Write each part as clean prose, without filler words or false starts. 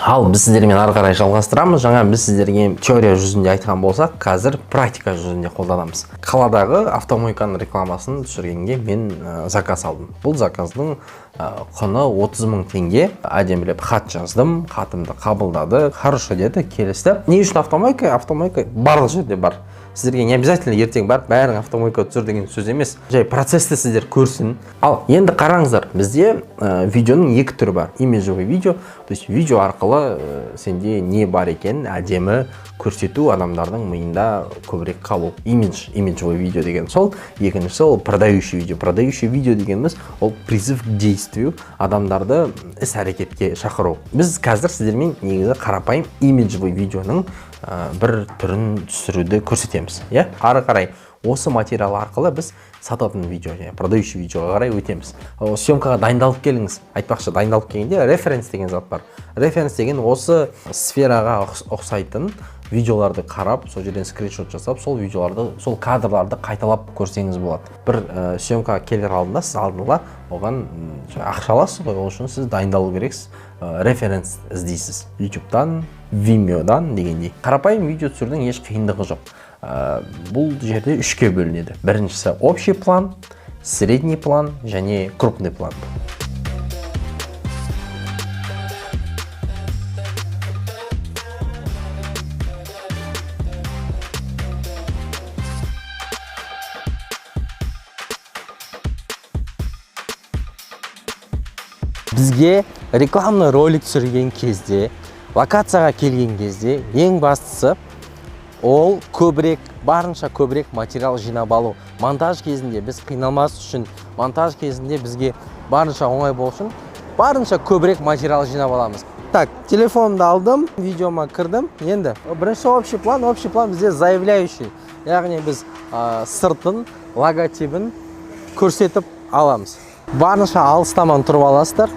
Ал біз сіздермен ары қарай жалғастырамыз. Жаңа біз сіздерге теория жүзінде айтқан болсақ, қазір практика жүзінде қолданамыз. Қаладағы автомойканың рекламасын түсіргенге мен заказ алдым. Бұл заказдың құны 30 000 теңге. Әдемілеп хат жаздым, хатымды қабылдады, хорошо деді, келісті. Не үшін автомойка? Автомойка барлық жерде бар. Сіздерге не обязательно ертең барып бәрін автомойка түсір деген сөз емес. Жай процессті сіздер көрсін. Ал енді қараңыздар, бізде видеоның екі түрі бар. Имиджевый видео, то есть видео арқылы сенде не бар екен әдемі көрсету, адамдардың миында көбірек қалу. Имиджевый видео деген сол. Екіншісі ол продающий видео. Продающий видео дегеніміз ол призыв к действию, адамдарды іс-әрекетке шақыру. Біз қазір сіздермен негізі қарапайым имиджевый видеоның бір түрін түсіруді көрсетеміз. Ары қарай осы материал арқылы біз сататын видео, продающий видеоға қарай өтеміз. Съемкаға дайындалып келіңіз. Айтпақшы, дайындалып келгенде референс деген зат бар. Референс деген осы сфераға ұқсайтын видеоларды қарап, сол жерден скриншот жасап, сол видеоларды, сол кадрларды қайталап көрсеңіз болады. Бір съемкаға келер алдында сіз алдыңға оған ақша аласыз ғой, ол үшін сіз дайындалу керексіз. Референс іздейсіз. YouTube-дан, Vimeo-дан дегендей. Қарапайым видео түсірудің еш қиындығы жоқ. Бұл жерде үшке бөлінеді. Біріншісі общий план, средний план және крупный план. Бізге рекламный ролик түсірген кезде, локацияға келген кезде ең бастысы ол барынша көбірек материал жинап алу. Монтаж кезінде біз қиналмас үшін, монтаж кезінде бізге барынша оңай болу үшін, барынша көбірек материал жинап аламыз. Так, телефонымды алдым, видеома кірдім. Енді бірінші общий план бізде заявляющий. Яғни біз сыртын, логотипін көрсетіп аламыз. Барынша алыстаман тұрып аласыздар.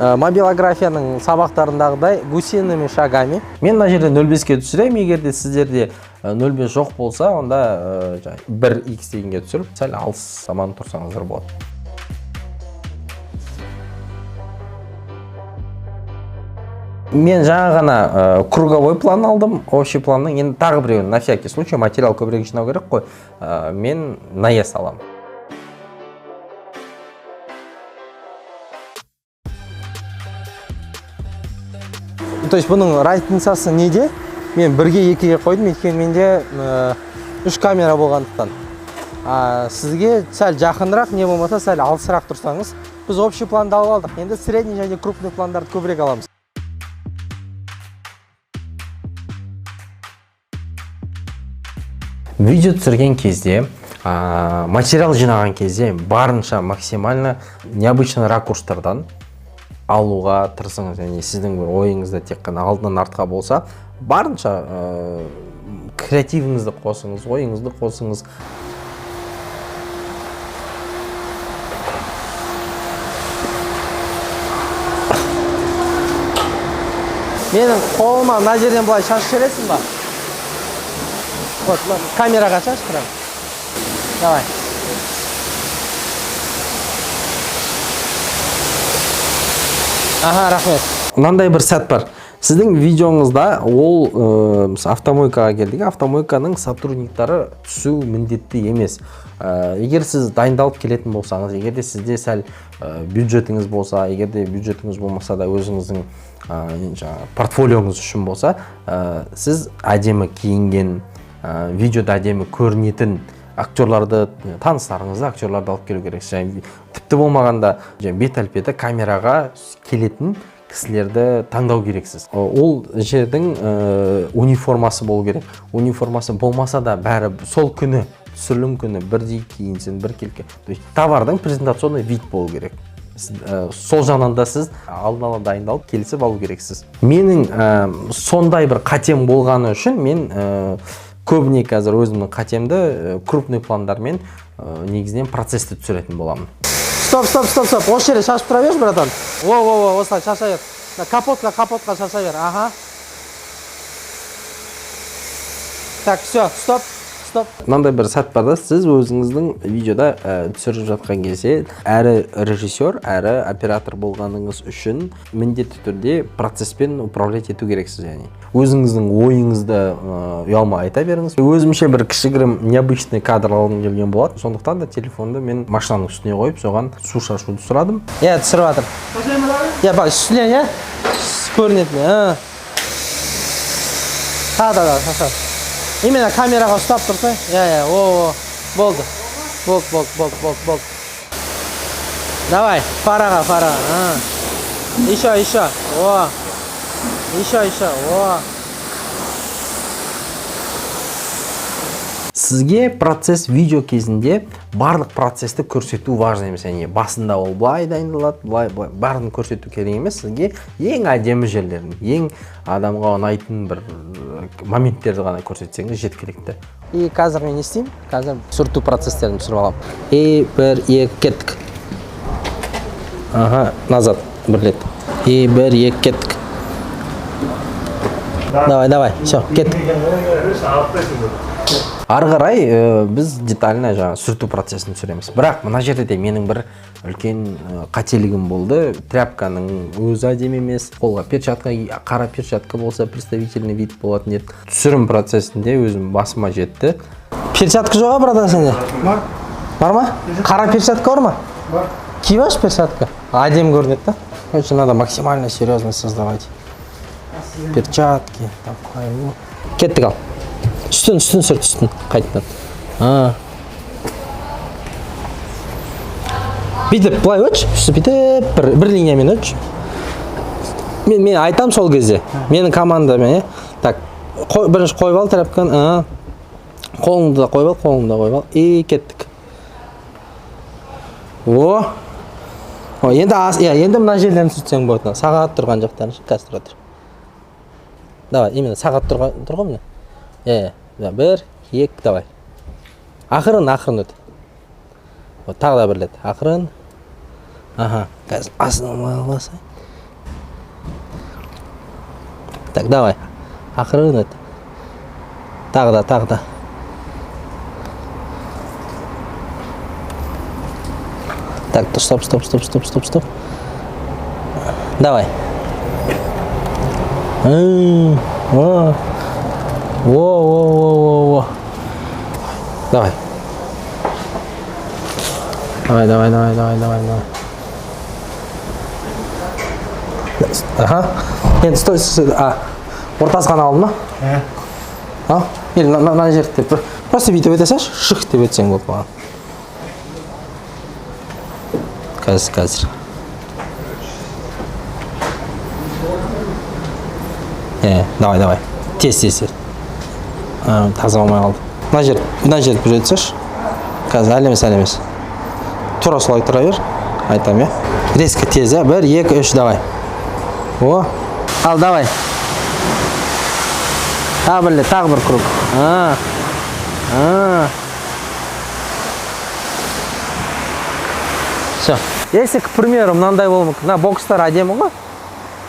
Мобилографияның сабақтарындағыдай гусиными шагами. Мен мына жерде 0,5-ке түсірем, егерде сіздерде 0,5 жоқ болса, онда 1x дегенге түсіріп, сәл алыстаман тұрсаңыздар болады. Мен жаңа ғана круговой план алдым, общий планның. Енді тағы біреуін, на всякий случай, материал көбірек жинау керек қой. Мен наезд аламын. То есть бұның разницасы неде? Мен 1-2-ге қойдым, өйткені менде 3 камера болғандықтан. Сізге сәл жақынырақ, не болмаса сәл алысырақ тұрсаңыз, біз общий планды алып алдық. Енді средний және крупный пландарды көбірек аламыз. Видео түсірген кезде, материал жинаған кезде барынша максимально необычный ракурстардан алуға тырысыңыз. Яғни сіздің бір ойыңызда тек қана алдынан артқа болса, барынша креативіңізді қосыңыз, ойыңызды қосыңыз. Менің қолыма мына жерден былай шаш бересің ба? Вот, камераға шаш қырам. Давай. Рахмет. Мынандай бір сәт бар. Сіздің видеоңызда ол автомойкаға келдік. Автомойканың сотрудниктары түсу міндетті емес. Егер сіз дайындалып келетін болсаңыз, егерде сізде сәл бюджетіңіз болса, егерде бюджетіңіз болмаса да өзіңіздің портфолиоңыз үшін болса, сіз әдемі киінген, видеода әдемі көрінетін актерларды, таныстарыңызды актерларды алып келу керексіз. Тіпті болмағанда бет әлпеті камераға келетін кісілерді таңдау керексіз. Ол жердің униформасы болу керек. Униформасы болмаса да бәрі сол күні, түсірілім күні бірдей киінсін, бір келке. Товардың презентационный вид болу керек. Сол жағынан да сіз алдын ала дайындалып келісіп алу керексіз. Менің сондай бір қатем болғаны үшін мен көбіне қазір өзімнің қатемді крупный пландармен негізінен процесті түсіретін боламын. Стоп. Осы жерде шашып тұра берші, братан. Осылай шаша бер. Капотқа шаша бер. Так, все, стоп. стоп. Мынандай бір сәт бар да, сіз өзіңіздің видеода түсіріп жатқан кезде әрі режиссер, әрі оператор болғаныңыз үшін міндетті түрде процесспен управлять ету керексіз, яғни өзіңіздің ойыңызды ұялмай айта беріңіз. Өзімше бір кішігірім необычный кадр алғым келген болады, сондықтан да телефонды мен машинаның үстіне қойып, соған су шашуды сұрадым. Түсіріп жатыр. Бak üstüne көрінеді. Да, шаша. Именно камераға ұстап тұрса. Болды. Болды. Давай, фараға. Еще. Еще. Сізге процесс видео кезінде барлық процесті көрсету важно емес. Яғни басында ол былай дайындалады, былай барлығын көрсету керек емес. Сізге ең әдемі жерлерін, ең адамға ұнайтын бір моменттерді ғана көрсетсеңіз жеткілікті. Қазір мен не істеймін? Қазір сүрту процесстерін түсіріп аламын. 1, 2, кеттік. Назад бірлет. 1, 2, кеттік. Давай, все, кеттік. Ары қарай біз детально сүрту процесін түсіреміз. Бірақ мына жерде де менің бір үлкен қателігім болды. Тряпканың өзі әдемі емес. Қолға перчатка, қара перчатка болса представительный вид болатын еді. Түсірім процесінде өзім басыма жетті. Перчатка жоға, братан, сенде? Бар ма? Қара перчатка бар ма? Бар. Киіп аш перчатка? Әдемі көрінеді да? Очень надо максимально серьезно создавать. Перчатки. Кеттік ал. Үстін сүрт, қайтынан. Бүйтіп, бұлай өтші, бүйтіп, бір линиямен өтші. Мен айтам сол кезде, менің командамен, Так, бірінші қойып ал тряпканы, қолыңды да қойып ал, и кеттік. Енді мына жерлерін сүртсең болады, сағат тұрған жақтарын, қазір тұр. Давай, именно сағат тұрған міне. 1, 2, давай. Ақырын өт. Тағы да бірлет. Ақырын. Қазір асылмай аласай. Так, давай. Ақырын өт. Тағы да. Так, стоп. Давай. Во. Давай. Енді стой. Ортасы ғана алдың ма? Или мына жерді деп. Просто бүйтіп өте саш, шық деп өтсең болды маған. Қазір. Давай. Тез. Таза болмай қалды. Мына жерді бір өтсеш. Қазір әлемес. Тура солай тұра бер. Айтам, резко тез, 1, 2, 3, давай. Ал, давай. Тағы бір круг. Все. Если, к примеру, мынандай болу мүмкін. Мына бокстар әдемі ғой?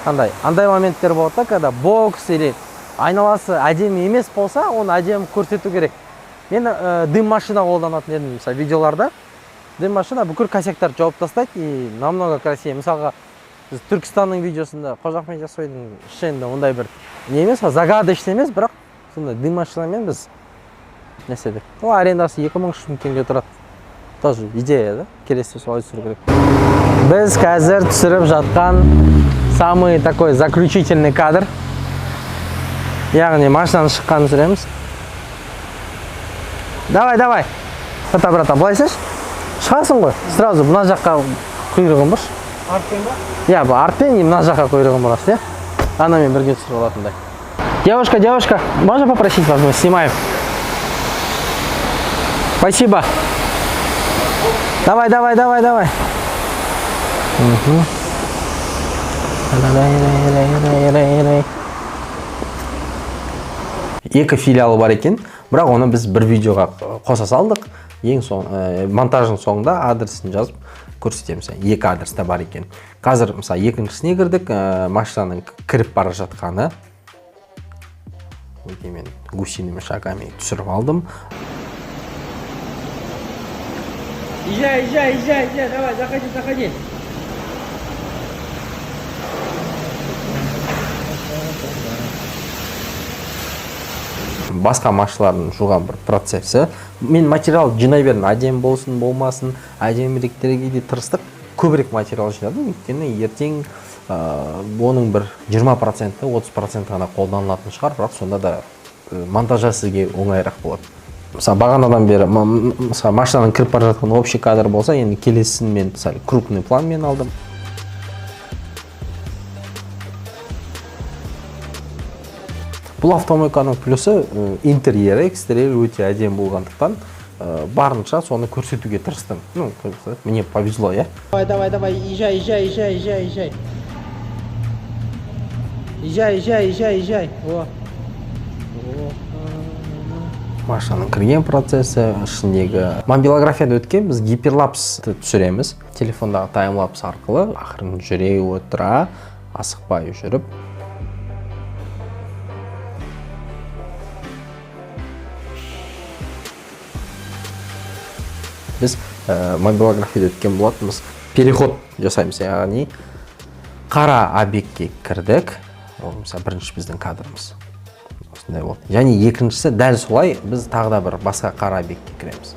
Андай моменттер болады да, когда бокс или айналасы әдемі емес болса, оны әдемі көрсету керек. Мен дым машина қолданатын едім, мысалы, видеоларда. Дым машина бүкіл косяктарды жауып тастайды и намного красивее. Мысалға, біз Түркістанның видеосында Қожа Ахмет Яссауидің ішінде ондай бір не емес, загадочный емес, бірақ сондай дым машинамен біз не істедік. Ол арендасы 2000-3000 теңге тұрады. Тоже идея, да? Келесі солай түсіру керек. Біз қазір түсіріп жатқан самый такой заключительный кадр. Яғни машинаны шыққанын түсіреміз. Давай. Брата, былай сеш? Шығасың ғой. Сразу мына жаққа құйрығын бұрш. Артпен ба? Бұл артпен и мына жаққа құйрығын бұраш, Анамен бірге түсіріп алатындай. Девушка, можно попросить вас, мы снимаем? Спасибо. Давай. Екі филиалы бар екен, бірақ оны біз бір видеоға қоса салдық. Монтажның соңында адресін жазып көрсетеміз. Екі адресте бар екен. Қазір мысалы екіншісіне кірдік, машинаның кіріп бара жатқаны. Мен гусиными шагами түсіріп алдым. Езжай, давай, заходи. Басқа машиналардың жуған бір процесі. Мен материал жинай бердім, әдемі болсын, болмасын, әдеміректерге кейде тырыстық. Көбірек материал жинадым, өйткені ертең оның бір 20%, 30% ғана қолданылатын шығар, бірақ сонда да монтажа сізге оңайырақ болады. Мысалы, бағанадан бері, мысалы, машинаның кіріп бара жатқан общий кадр болса, енді келесін мен крупный планмен алдым. Бұл автомойканың плюсы интерьері, экстерьері өте әдемі болғандықтан барынша соны көрсетуге тырыстым. Ну, мне повезло, я. Давай, езжай. Машинаның кірген процесі, ішіндегі мобилографияда өткен біз гиперлапсты түсіреміз. Телефондағы таймлапс арқылы ақырын жүре отыра, асықпай жүріп. Біз мобилографияда өткен болатынбыз. Переход жасаймыз, яғни қара объектке кірдік. Ол мысалы бірінші біздің кадрымыз. Осындай болды. Және екіншісі дәл солай біз тағы да бір басқа қара объектке кіреміз.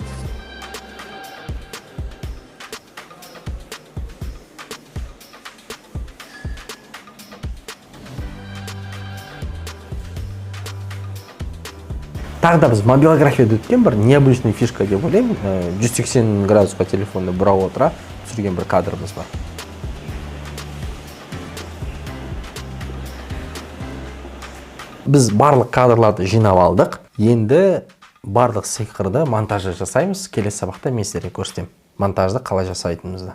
Тағы да біз мобилографияда өткен бір необычный фишка деп ойлаймын. 180 градусқа телефонды бұра отыра түсірген бір кадрымыз бар. Біз барлық кадрларды жинап алдық. Енді барлық сиқырды монтажы жасаймыз. Келесі сабақта мен сіздерге көрсетемін монтажды қалай жасайтынымызды.